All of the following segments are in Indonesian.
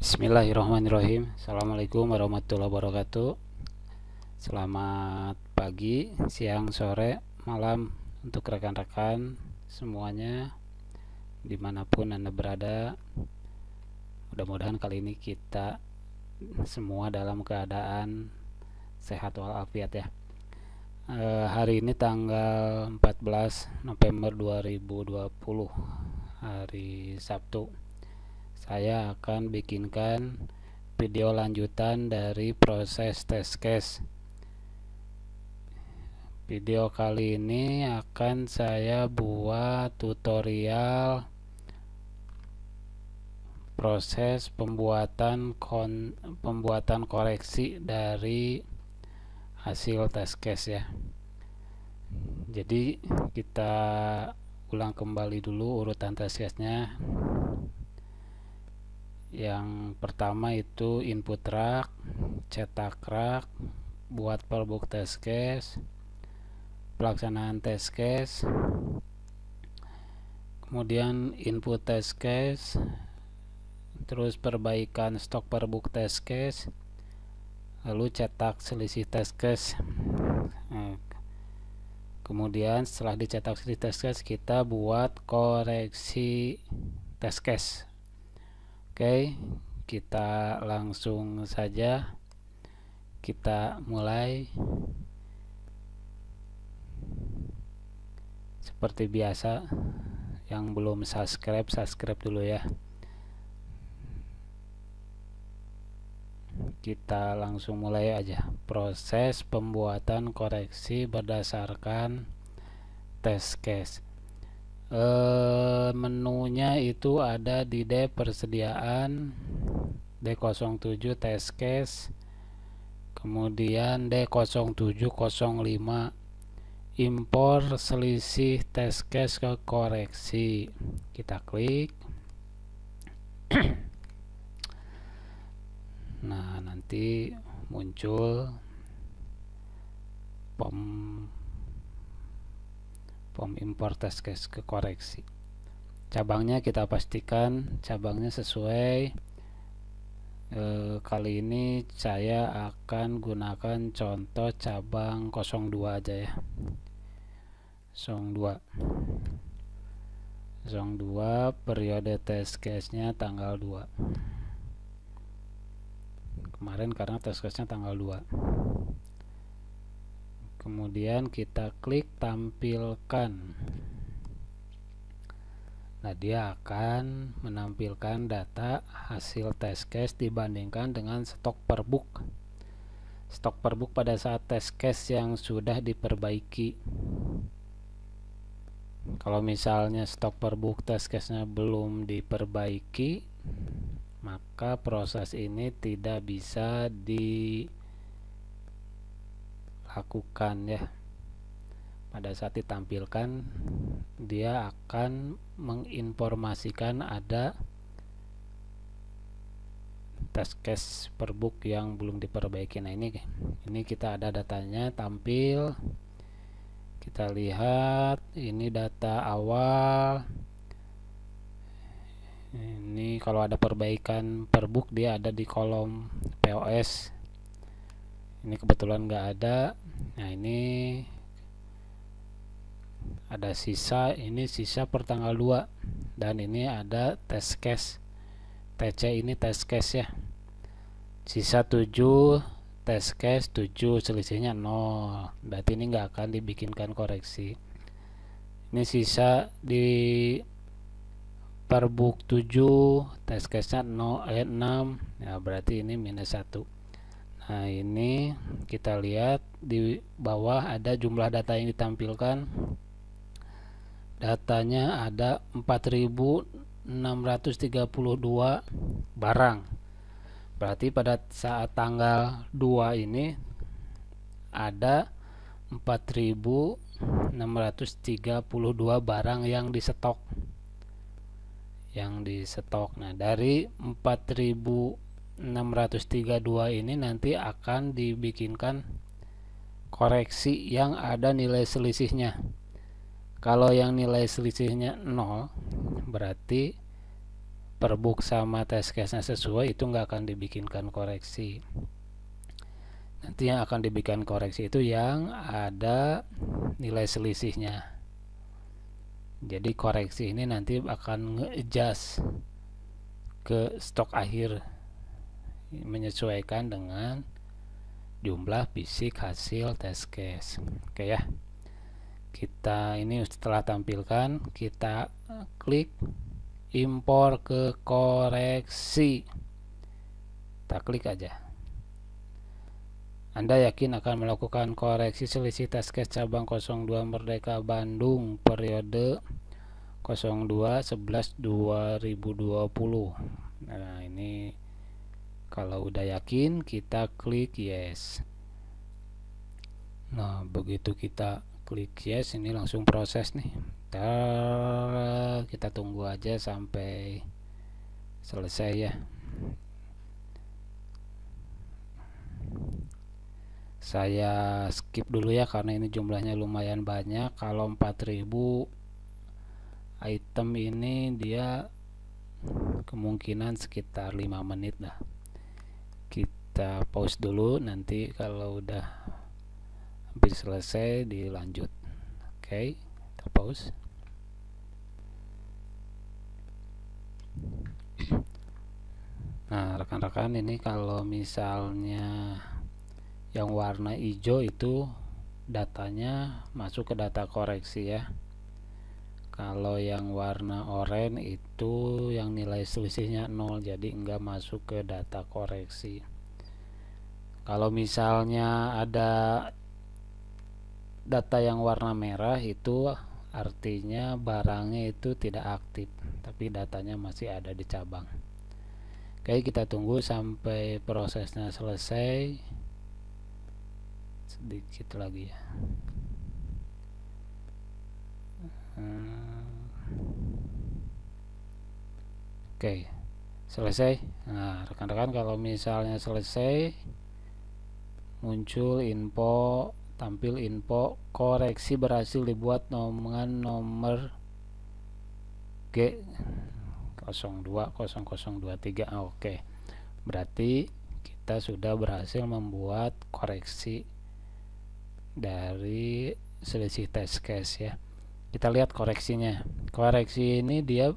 Bismillahirrahmanirrahim. Assalamualaikum warahmatullahi wabarakatuh. Selamat pagi, siang, sore, malam untuk rekan-rekan semuanya dimanapun Anda berada. Mudah-mudahan kali ini kita semua dalam keadaan sehat walafiat ya. Hari ini tanggal 14 November 2020, hari Sabtu. Saya akan bikinkan video lanjutan dari proses test case. Video kali ini akan saya buat tutorial proses pembuatan koreksi dari hasil test case ya. Jadi kita ulang kembali dulu urutan test case-nya. Yang pertama itu input rak, cetak rak, buat perbook test case, pelaksanaan test case, kemudian input test case, terus perbaikan stok perbook test case, lalu cetak selisih test case. Kemudian setelah dicetak selisih test case, kita buat koreksi test case. Oke, kita langsung saja kita mulai. Seperti biasa, yang belum subscribe dulu ya. Kita langsung mulai aja proses pembuatan koreksi berdasarkan test case. Menunya itu ada di D persediaan, D07 test case, kemudian D0705 impor selisih test case ke koreksi. Kita klik. Nah, nanti muncul pom impor test case ke koreksi. Cabangnya kita pastikan cabangnya sesuai. Kali ini saya akan gunakan contoh cabang 02 aja ya. 02 periode test case nya tanggal 2 kemarin, karena test case nya tanggal 2. Kemudian kita klik tampilkan. Nah, dia akan menampilkan data hasil test case dibandingkan dengan stok perbook. Stok perbook pada saat test case yang sudah diperbaiki. Kalau misalnya stok perbook test case-nya belum diperbaiki, maka proses ini tidak bisa dilakukan ya. Pada saat ditampilkan, dia akan menginformasikan ada test case perbook yang belum diperbaiki. Nah, ini kita ada datanya tampil. Kita lihat ini data awal. Ini kalau ada perbaikan perbook dia ada di kolom POS. Ini kebetulan nggak ada. Nah, ini ada sisa, ini sisa per tanggal 2, dan ini ada test case TC, ini test case ya. Sisa 7, test case 7, selisihnya 0. Berarti ini nggak akan dibikinkan koreksi. Ini sisa di perbook 7, test case nya 6, ya berarti ini minus 1. Nah, ini kita lihat di bawah ada jumlah data yang ditampilkan. Datanya ada 4632 barang. Berarti pada saat tanggal 2 ini ada 4632 barang yang disetok. Nah, dari 4632 ini nanti akan dibikinkan koreksi yang ada nilai selisihnya. Kalau yang nilai selisihnya 0, berarti perbook sama test case-nya sesuai, itu nggak akan dibikinkan koreksi. Nanti yang akan dibikin koreksi itu yang ada nilai selisihnya. Jadi koreksi ini nanti akan nge-adjust ke stok akhir menyesuaikan dengan jumlah fisik hasil test case. Oke ya. Kita ini setelah tampilkan, kita klik impor ke koreksi. Kita klik aja. Anda yakin akan melakukan koreksi selisih test case cabang 02 Merdeka Bandung periode 02/11/2020. Nah, ini kalau udah yakin kita klik yes. Nah, begitu kita klik yes, ini langsung proses nih. Kita tunggu aja sampai selesai ya. Saya skip dulu ya karena ini jumlahnya lumayan banyak. Kalau 4000 item ini dia kemungkinan sekitar 5 menit lah. Kita pause dulu, nanti kalau udah hampir selesai dilanjut. Oke, kita pause. Nah, rekan-rekan, ini kalau misalnya yang warna hijau itu datanya masuk ke data koreksi ya. Kalau yang warna oranye itu yang nilai selisihnya 0, jadi enggak masuk ke data koreksi. Kalau misalnya ada data yang warna merah, itu artinya barangnya itu tidak aktif, tapi datanya masih ada di cabang. Oke, kita tunggu sampai prosesnya selesai. Sedikit lagi ya. Oke, selesai. Nah, rekan-rekan, kalau misalnya selesai, muncul info, tampil info koreksi berhasil dibuat dengan nomor G0200023. Oke, berarti kita sudah berhasil membuat koreksi dari selisih test case ya. Kita lihat koreksinya. Koreksi ini dia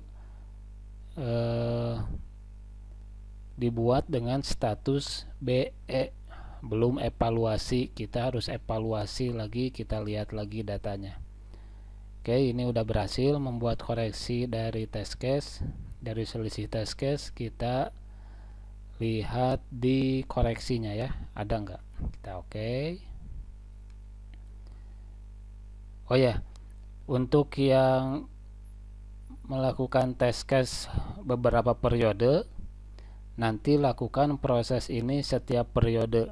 dibuat dengan status BE, belum evaluasi. Kita harus evaluasi lagi, kita lihat lagi datanya. Oke, ini udah berhasil membuat koreksi dari test case, dari selisih test case. Kita lihat di koreksinya ya, ada nggak? Kita oke. Oh ya, untuk yang melakukan test case beberapa periode, nanti lakukan proses ini setiap periode.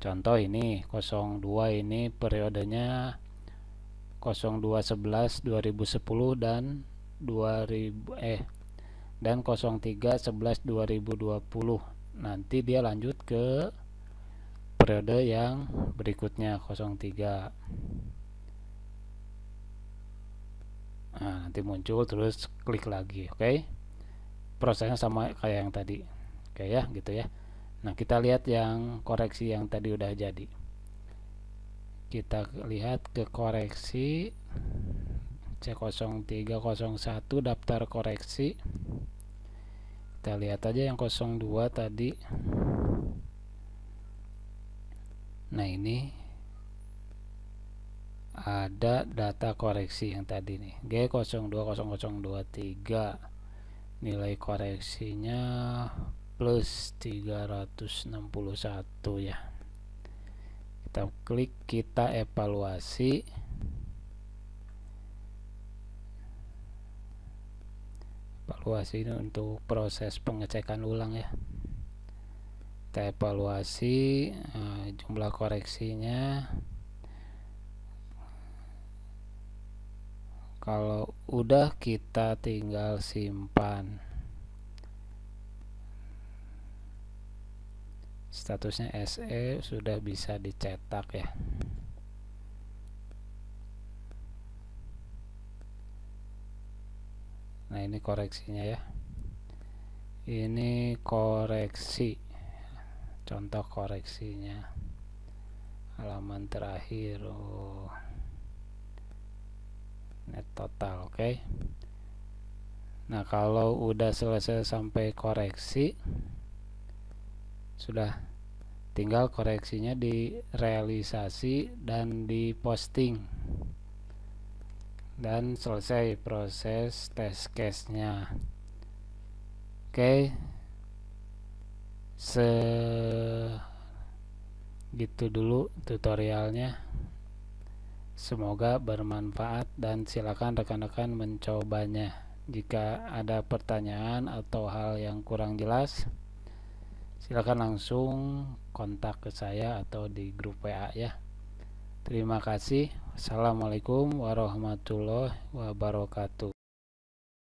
Contoh ini 02 ini periodenya 02/11/2010 dan 03/11/2020. Nanti dia lanjut ke periode yang berikutnya 03. Nah, nanti muncul, terus klik lagi. Oke, prosesnya sama kayak yang tadi. Oke ya, gitu ya. Nah, kita lihat yang koreksi yang tadi udah jadi. Kita lihat ke koreksi C0301 daftar koreksi. Kita lihat aja yang 02 tadi. Nah, ini ada data koreksi yang tadi nih, G0200023, nilai koreksinya plus 361 ya. Kita klik, kita evaluasi. Evaluasi ini untuk proses pengecekan ulang ya. Kita evaluasi jumlah koreksinya. Kalau udah, kita tinggal simpan. Statusnya SE, sudah bisa dicetak ya. Nah, ini koreksinya ya. Ini koreksi, contoh koreksinya, halaman terakhir. Net total. Oke. Nah, kalau udah selesai sampai koreksi, sudah tinggal koreksinya direalisasi dan diposting, dan selesai proses test case-nya. Oke, segitu dulu tutorialnya. Semoga bermanfaat dan silakan rekan-rekan mencobanya. Jika ada pertanyaan atau hal yang kurang jelas, silakan langsung kontak ke saya atau di grup WA ya. Terima kasih. Assalamualaikum warahmatullahi wabarakatuh.